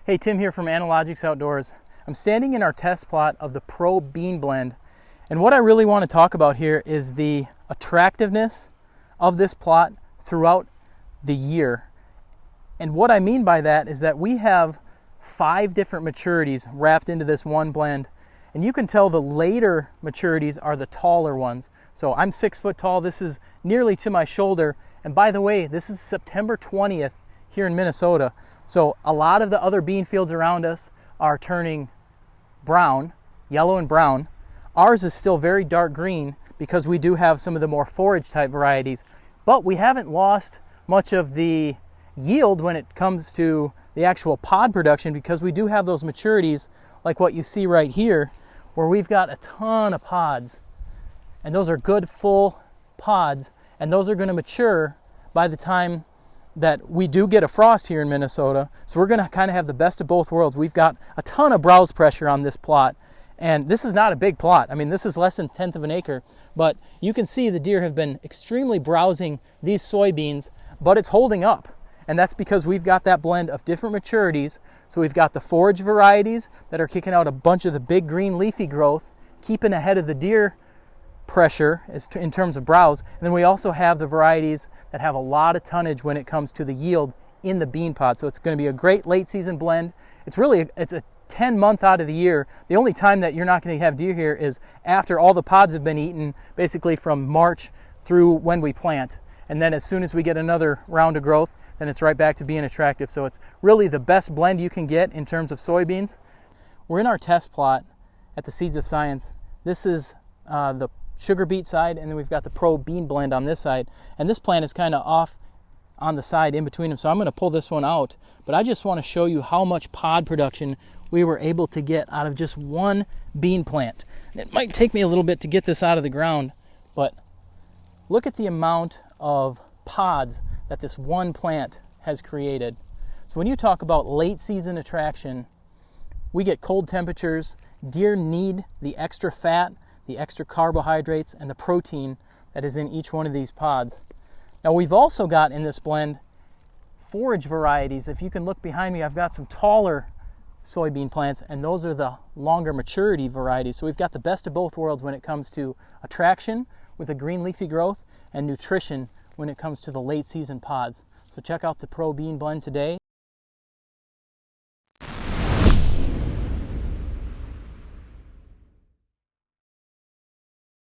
Hey, Tim here from Analogics Outdoors. I'm standing in our test plot of the Pro Bean Blend, and what I really want to talk about here is the attractiveness of this plot throughout the year. And what I mean by that is that we have 5 different maturities wrapped into this one blend, and you can tell the later maturities are the taller ones. So I'm 6 foot tall, this is nearly to my shoulder, and by the way, this is September 20th here in Minnesota. So a lot of the other bean fields around us are turning brown, yellow and brown. Ours is still very dark green because we do have some of the more forage type varieties, but we haven't lost much of the yield when it comes to the actual pod production because we do have those maturities like what you see right here where we've got a ton of pods, and those are good full pods, and those are going to mature by the time that we do get a frost here in Minnesota. So we're going to kind of have the best of both worlds. We've got a ton of browse pressure on this plot, and this is not a big plot. I mean, this is less than 1/10 of an acre, but you can see the deer have been extremely browsing these soybeans, but it's holding up. And that's because we've got that blend of different maturities. So we've got the forage varieties that are kicking out a bunch of the big green leafy growth, keeping ahead of the deer pressure in terms of browse. And then we also have the varieties that have a lot of tonnage when it comes to the yield in the bean pod. So it's going to be a great late season blend. It's a 10-month out of the year. The only time that you're not going to have deer here is after all the pods have been eaten, basically from March through when we plant. And then as soon as we get another round of growth, then it's right back to being attractive. So it's really the best blend you can get in terms of soybeans. We're in our test plot at the Seeds of Science. This is the sugar beet side, and then we've got the Pro Bean Blend on this side. And this plant is kind of off on the side in between them, so I'm going to pull this one out. But I just want to show you how much pod production we were able to get out of just one bean plant. It might take me a little bit to get this out of the ground, but look at the amount of pods that this one plant has created. So when you talk about late season attraction, we get cold temperatures. Deer need the extra fat, the extra carbohydrates, and the protein that is in each one of these pods. Now we've also got in this blend forage varieties. If you can look behind me, I've got some taller soybean plants, and those are the longer maturity varieties. So we've got the best of both worlds when it comes to attraction with a green leafy growth and nutrition when it comes to the late season pods. So check out the Pro Bean Blend today.